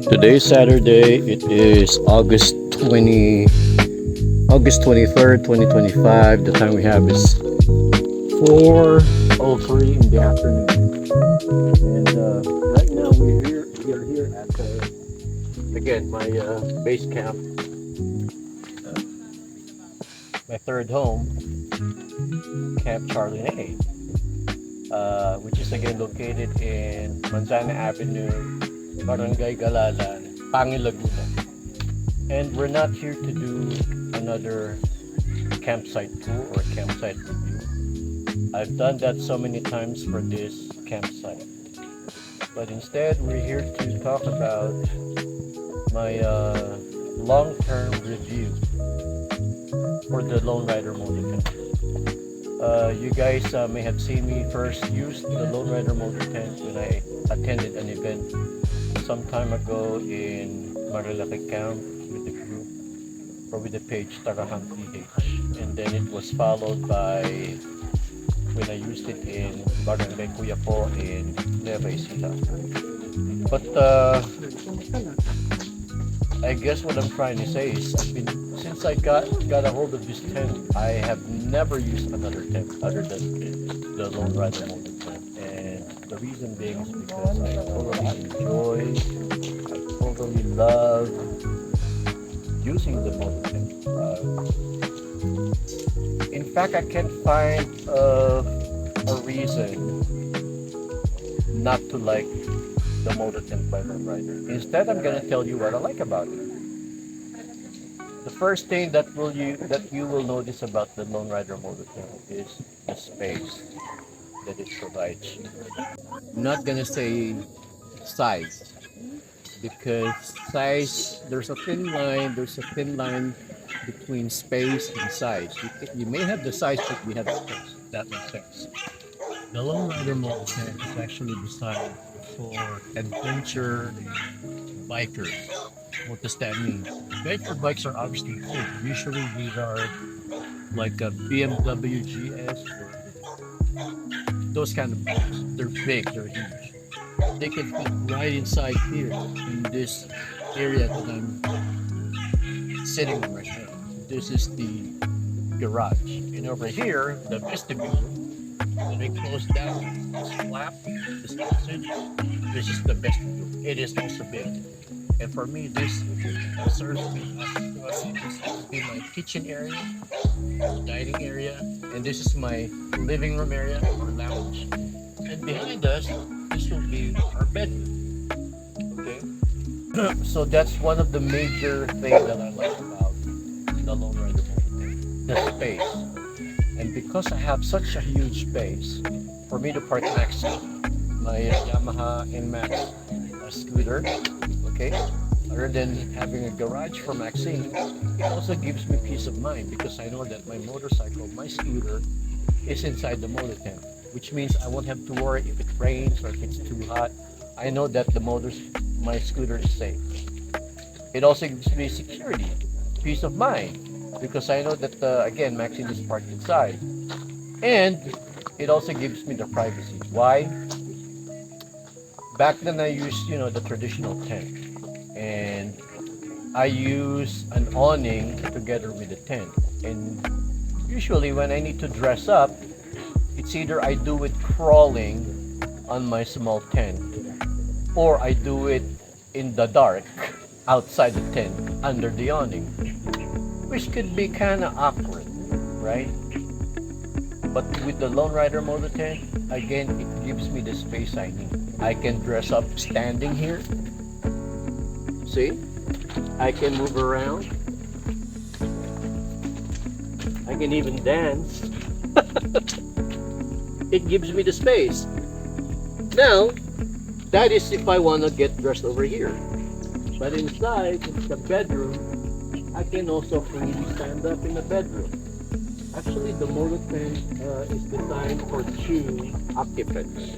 Today is Saturday. It is August 23rd, 2025. The time we have is 4:03 in the afternoon. And right now we are here at again my base camp, uh, my third home, Kamp Charlie-Nae, which is again located in Manzana Avenue, Barangay Galalan, Pangi, Laguna. And we're not here to do another campsite tour or campsite review. I've done that so many times for this campsite. But instead, we're here to talk about my long-term review for the Lonerider motoCamp. You guys may have seen me first use the Lonerider mototent when I attended an event some time ago in Marilaki Camp with the group or with the page Kamp PH, and then it was followed by when I used it in Barangay Kuyapo in Nueva Ecija. But I guess what I'm trying to say is since I got a hold of this tent, I have never used another tent other than the Lonerider motor tent. And the reason being is because I totally love using the motor tent. In fact, I can't find a reason not to like the mototent by Lonerider. Instead, I'm gonna tell you what I like about it. The first thing that you will notice about the Lonerider mototent is the space that it provides. I'm not gonna say size, because size, there's a thin line. There's a thin line between space and size. You may have the size, but you have the space. That makes sense. The Lonerider mototent is actually designed for adventure bikers. What does that mean? Adventure bikes are obviously big. Usually these are like a BMW GS or those kind of bikes. They're big, they're huge. They can fit right inside here in this area that I'm sitting in right now. This is the garage. And over here, the vestibule, when we close down this flap, this passage, this is the vestibule. It is also big. And for me, this serves me as my kitchen area, dining area, and this is my living room area or lounge. And behind us, this will be our bedroom. Okay, so that's one of the major things that I like about the Lonerider mototent, the space. And because I have such a huge space, for me to park my Yamaha NMAX scooter, okay, other than having a garage for Maxine, it also gives me peace of mind because I know that my motorcycle, my scooter, is inside the mototent, which means I won't have to worry if it rains or if it's too hot. I know that my scooter is safe. It also gives me security, peace of mind, because I know that again, Maxine is parked inside, and it also gives me the privacy. Why? Back then I used, the traditional tent, and I use an awning together with the tent. And usually when I need to dress up, it's either I do it crawling on my small tent, or I do it in the dark outside the tent under the awning, which could be kind of awkward, right? But with the Lonerider mototent, again, it gives me the space I need. I can dress up standing here. See? I can move around. I can even dance. It gives me the space. Now, that is if I want to get dressed over here. But inside the bedroom, I can also freely stand up in the bedroom. Actually, the mototent is designed for two occupants,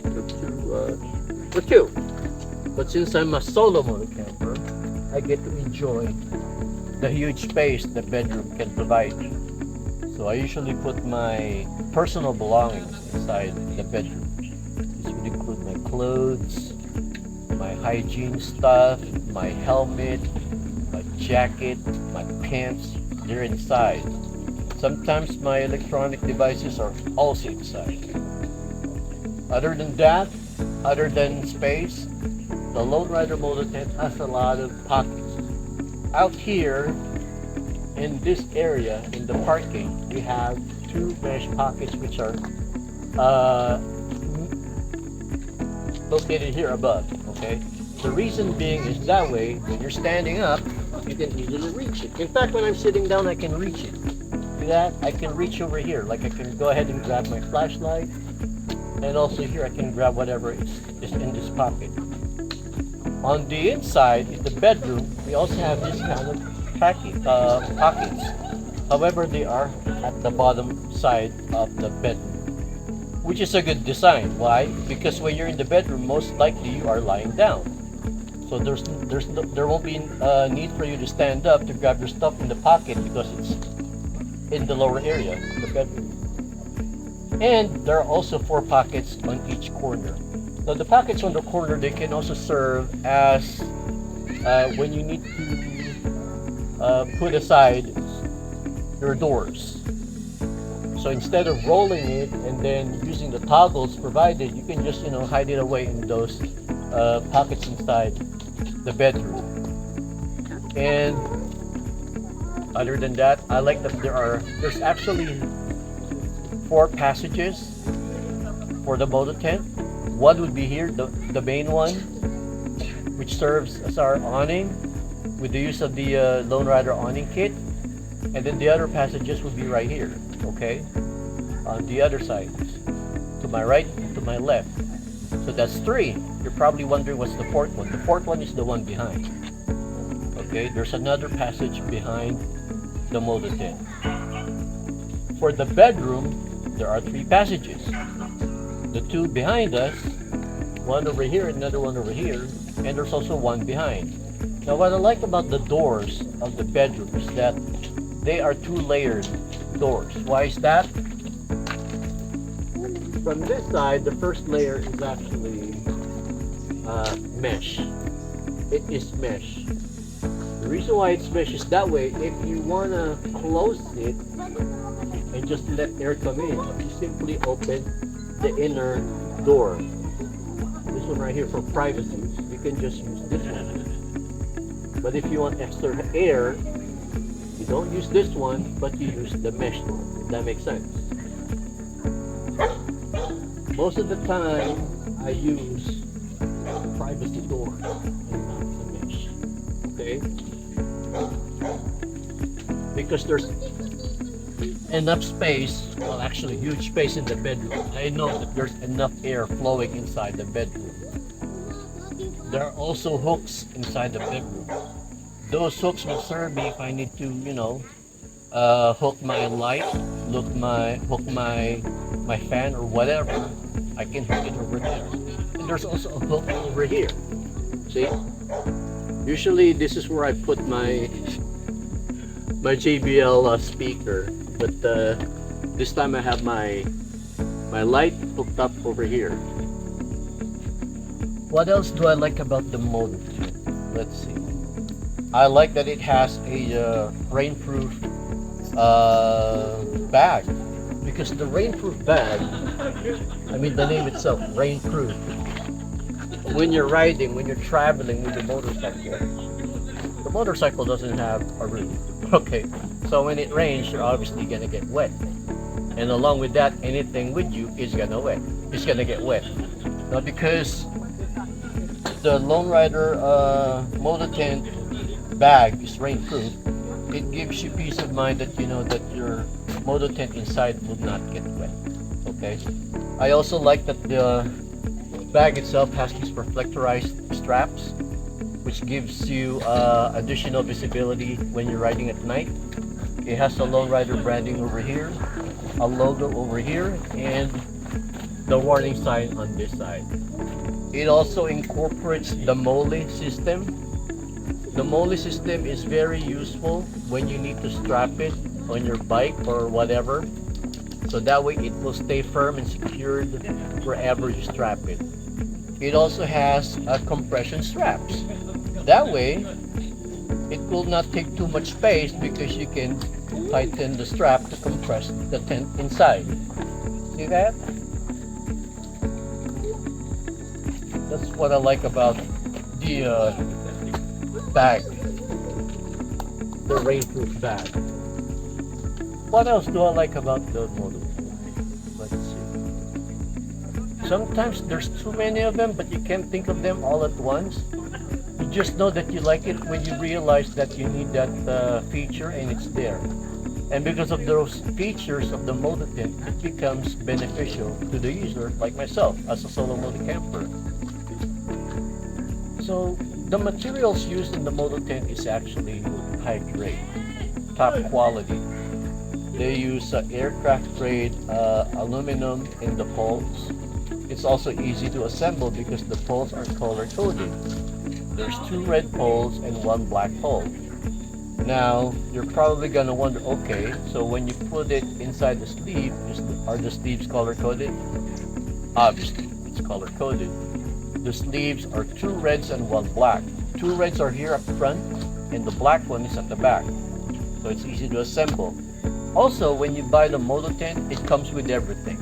for two. But since I'm a solo motocamper, I get to enjoy the huge space the bedroom can provide me. So I usually put my personal belongings inside the bedroom. This would include my clothes, my hygiene stuff, my helmet, my jacket, my pants, they're inside. Sometimes my electronic devices are also inside. Other than that, other than space, the Lonerider Mototent has a lot of pockets. Out here in this area, in the parking, we have two mesh pockets which are located here above. Okay, the reason being is that way when you're standing up, you can easily reach it. In fact, when I'm sitting down, I can reach it. See that? I can reach over here. Like I can go ahead and grab my flashlight, and also here I can grab whatever is in this pocket. On the inside, in the bedroom, we also have this kind of pockets. However, they are at the bottom side of the bedroom, which is a good design. Why? Because when you're in the bedroom, most likely you are lying down. So there won't be a need for you to stand up to grab your stuff in the pocket because it's in the lower area of the bedroom. And there are also 4 pockets on each corner. Now the pockets on the corner, they can also serve as when you need to put aside your doors. So instead of rolling it and then using the toggles provided, you can just hide it away in those pockets inside the bedroom. And other than that, I like that there's actually 4 passages for the Mototent. One would be here, the main one, which serves as our awning with the use of the Lonerider awning kit. And then the other passages would be right here, okay? On the other side, to my right and to my left. So that's 3. You're probably wondering what's the 4th one. The 4th one is the one behind. Okay, there's another passage behind the Mototent. For the bedroom, there are 3 passages. The 2 behind us, one over here, another one over here, and there's also one behind. Now what I like about the doors of the bedroom is that they are 2-layered doors. Why is that? From this side, the first layer is actually mesh. It is mesh. The reason why it's mesh is that way, if you want to close it and just let air come in, you simply open the inner door. This one right here for privacy, you can just use this one. But if you want extra air, you don't use this one, but you use the mesh door. If that makes sense. Most of the time, I use the privacy door and not the mesh. Okay? Because there's enough space, well actually huge space in the bedroom. I know that there's enough air flowing inside the bedroom. There are also hooks inside the bedroom. Those hooks will serve me if I need to, hook my light, hook my fan or whatever. I can hook it over there. And there's also a hook over here. See? Usually this is where I put my JBL speaker, but this time I have my light hooked up over here. What else do I like about the Mototent? Let's see. I like that it has a rainproof bag, because the rainproof bag, I mean the name itself, rainproof. When you're riding, when you're traveling with the motorcycle doesn't have a roof. Okay, so when it rains, you're obviously gonna get wet, and along with that, anything with you is gonna get wet. Now because the Lonerider Mototent bag is rainproof, it gives you peace of mind that you know that your Mototent inside will not get wet. Okay, I also like that the bag itself has these reflectorized straps, which gives you additional visibility when you're riding at night. It has a Lonerider branding over here, a logo over here, and the warning sign on this side. It also incorporates the MOLLE system. The MOLLE system is very useful when you need to strap it on your bike or whatever, so that way it will stay firm and secured wherever you strap it. It also has compression straps That way, it will not take too much space because you can tighten the strap to compress the tent inside. See that? That's what I like about the bag, the rainproof bag. What else do I like about the model? Let's see. Sometimes there's too many of them, but you can't think of them all at once. You just know that you like it when you realize that you need that feature and it's there. And because of those features of the Mototent, it becomes beneficial to the user like myself as a solo camper. So the materials used in the Mototent is actually high grade, top quality. They use aircraft grade aluminum in the poles. It's also easy to assemble because the poles are color coded. There's 2 red poles and 1 black pole. Now, you're probably gonna wonder, okay, so when you put it inside the sleeve, are the sleeves color coded? Obviously, it's color coded. The sleeves are 2 reds and 1 black. 2 reds are here up front, and the black one is at the back. So it's easy to assemble. Also, when you buy the Mototent, it comes with everything.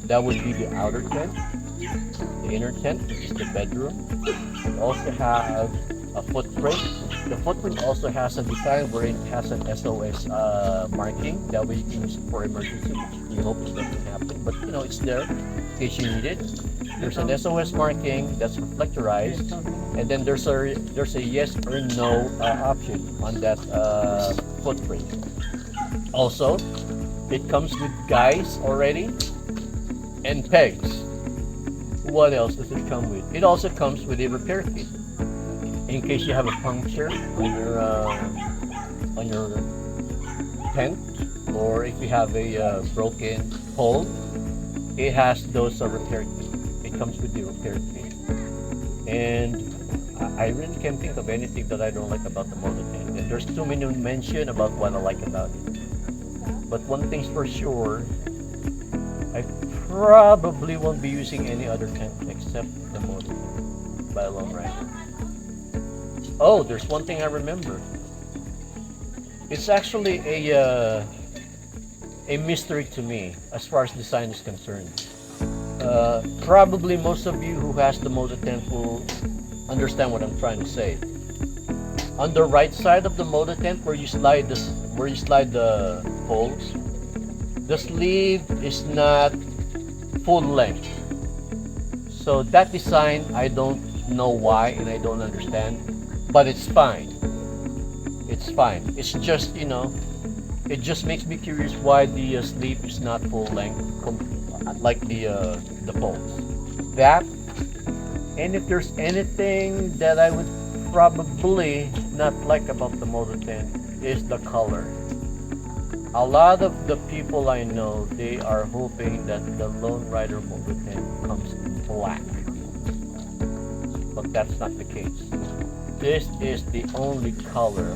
That would be the outer tent, the inner tent, which is the bedroom. It also has a footprint. The footprint also has a design where it has an SOS marking. That way you can use it for emergency, which we hope it doesn't happen. But you know, it's there in case you need it. There's an SOS marking that's reflectorized, and then there's a yes or no option on that footprint. Also, it comes with guides already and pegs. What else does it come with? It also comes with a repair kit. In case you have a puncture on your tent, or if you have a broken pole, it has those repair kits. It comes with the repair kit. And I really can't think of anything that I don't like about the Mototent. And there's too many to mention about what I like about it. But one thing's for sure, I probably won't be using any other tent except the Mototent by Lonerider. Oh, there's one thing I remember. It's actually a mystery to me as far as design is concerned. Probably most of you who has the Mototent will understand what I'm trying to say. On the right side of the Mototent, where you slide the poles, the sleeve is not full length. So that design, I don't know why and I don't understand, but it's fine. It's fine. It's just, you know, it just makes me curious why the sleeve is not full length like the poles. That, and if there's anything that I would probably not like about the Mototent is the color. A lot of the people I know, they are hoping that the Lonerider Mototent comes in black, but that's not the case. This is the only color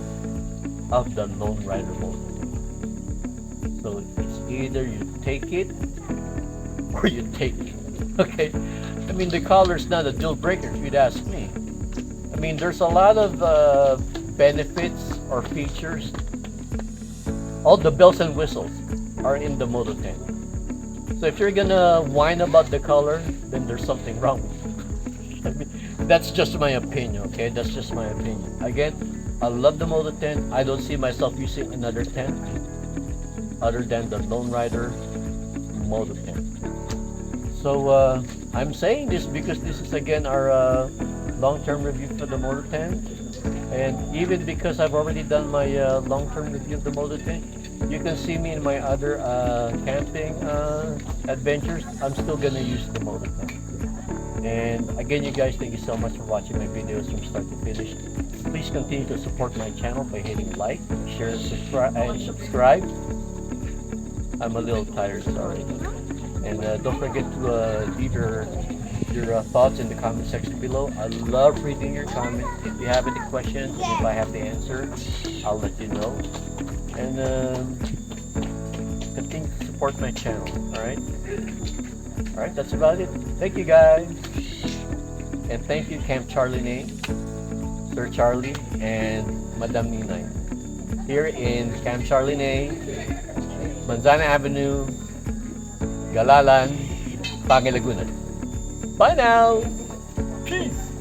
of the Lonerider Mototent. So it's either you take it or you take it. Okay, I mean the color is not a deal breaker if you'd ask me. I mean there's a lot of benefits or features. All the bells and whistles are in the Mototent. So if you're gonna whine about the color, then there's something wrong with it. I mean, that's just my opinion, okay? That's just my opinion. Again, I love the Mototent. I don't see myself using another tent other than the Lonerider Mototent. So I'm saying this because this is again our long-term review for the Mototent, and even because I've already done my long-term review of the Mototent, you can see me in my other camping adventures. I'm still gonna use the Mototent. And again, you guys, thank you so much for watching my videos from start to finish. Please continue to support my channel by hitting like, share, and subscribe. I'm a little tired, sorry. And don't forget to leave your thoughts in the comment section below. I love reading your comments. If you have any questions, if I have the answer, I'll let you know. And continue to support my channel. Alright, that's about it. Thank you guys. And thank you, Kamp Charlie-Nae. Sir Charlie and Madam Ninay here in Kamp Charlie-Nae, Manzana Avenue, Galalan, Pangi, Laguna. Bye now! Peace!